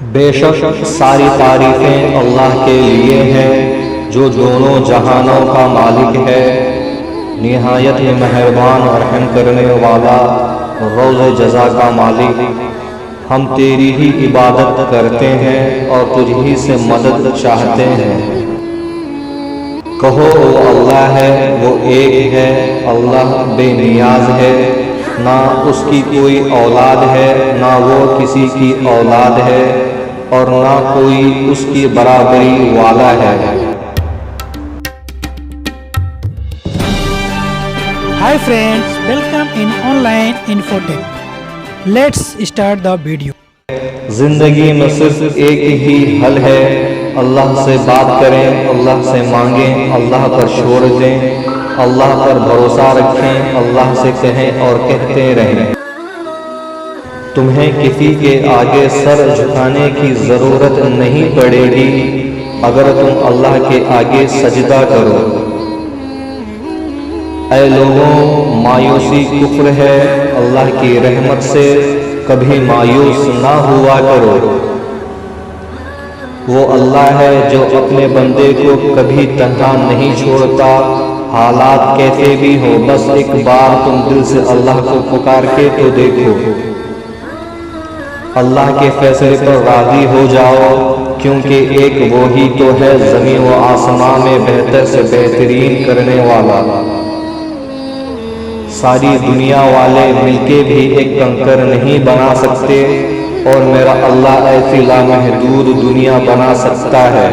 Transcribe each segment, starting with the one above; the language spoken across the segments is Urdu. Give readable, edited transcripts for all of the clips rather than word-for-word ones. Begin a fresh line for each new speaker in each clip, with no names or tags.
بے شک ساری تعریفیں اللہ کے لیے ہیں جو دونوں جہانوں کا مالک ہے، نہایت مہربان اور رحم کرنے والا، روز جزا کا مالک۔ ہم تیری ہی عبادت کرتے ہیں اور تجھ ہی سے مدد چاہتے ہیں۔ کہو وہ اللہ ہے، وہ ایک ہے، اللہ بے نیاز ہے، نہ اس کی کوئی اولاد ہے، نہ وہ کسی کی اولاد ہے، اور نہ کوئی اس کی برابری والا ہے۔
Hi friends, welcome in online infotech. Let's start the video.
زندگی میں صرف ایک ہی حل ہے، اللہ سے بات کریں، اللہ سے مانگیں، اللہ پر چھوڑ دیں، اللہ پر بھروسہ رکھیں، اللہ سے کہیں اور کہتے رہیں۔ تمہیں کسی کے آگے سر جھکانے کی ضرورت نہیں پڑے گی اگر تم اللہ کے آگے سجدہ کرو۔ اے لوگوں، مایوسی کفر ہے، اللہ کی رحمت سے کبھی مایوس نہ ہوا کرو۔ وہ اللہ ہے جو اپنے بندے کو کبھی تنہا نہیں چھوڑتا، حالات کیسے بھی ہو، بس ایک بار تم دل سے اللہ کو پکار کے تو دیکھو۔ اللہ کے فیصلے پر راضی ہو جاؤ، کیونکہ ایک وہی تو ہے زمین و آسمان میں بہتر سے بہترین کرنے والا۔ ساری دنیا والے مل کے بھی ایک کنکر نہیں بنا سکتے، اور میرا اللہ ایسی لامحدود دنیا بنا سکتا ہے۔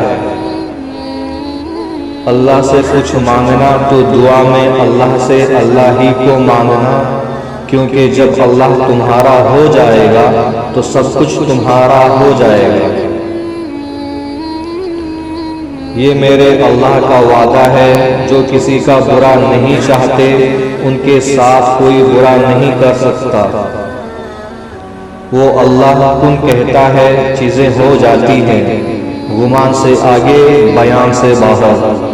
اللہ سے کچھ مانگنا تو دعا میں اللہ سے اللہ ہی کو مانگنا، کیونکہ جب اللہ تمہارا ہو جائے گا تو سب کچھ تمہارا ہو جائے گا۔ یہ میرے اللہ کا وعدہ ہے، جو کسی کا برا نہیں چاہتے ان کے ساتھ کوئی برا نہیں کر سکتا۔ وہ اللہ کن کہتا ہے، چیزیں ہو جاتی ہیں، گمان سے آگے، بیان سے باہر۔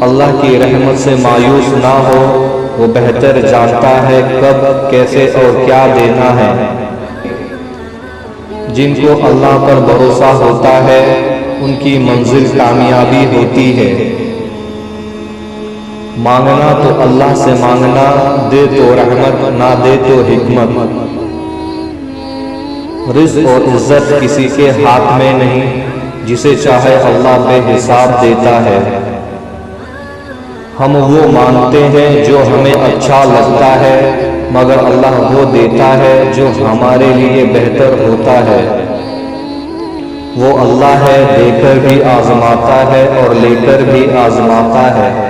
اللہ کی رحمت سے مایوس نہ ہو، وہ بہتر جانتا ہے کب، کیسے اور کیا دینا ہے۔ جن کو اللہ پر بھروسہ ہوتا ہے ان کی منزل کامیابی ہوتی ہے۔ مانگنا تو اللہ سے مانگنا، دے تو رحمت، نہ دے تو حکمت۔ رزق اور عزت کسی کے ہاتھ میں نہیں، جسے چاہے اللہ بے حساب دیتا ہے۔ ہم وہ مانتے ہیں جو ہمیں اچھا لگتا ہے، مگر اللہ وہ دیتا ہے جو ہمارے لیے بہتر ہوتا ہے۔ وہ اللہ ہے، دے کر بھی آزماتا ہے اور لے کر بھی آزماتا ہے۔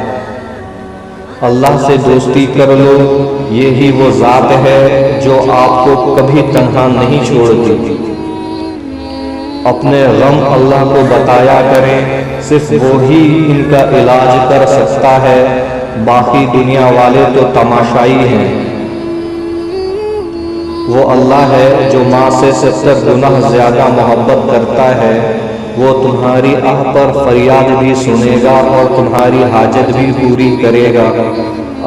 اللہ سے دوستی کر لو، یہی وہ ذات ہے جو آپ کو کبھی تنہا نہیں چھوڑتی۔ اپنے غم اللہ کو بتایا کریں، صرف وہی ان کا علاج کر سکتا ہے، باقی دنیا والے تو تماشائی ہیں۔ وہ اللہ ہے جو ماں سے 70 گنا زیادہ محبت کرتا ہے، وہ تمہاری آہ پر فریاد بھی سنے گا اور تمہاری حاجت بھی پوری کرے گا۔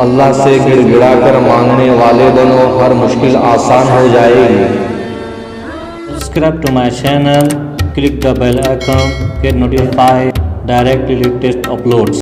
اللہ سے گڑ گڑا کر مانگنے والے بنو، ہر مشکل آسان ہو جائے گی۔
Subscribe to my channel, click the bell icon, get notified directly latest uploads.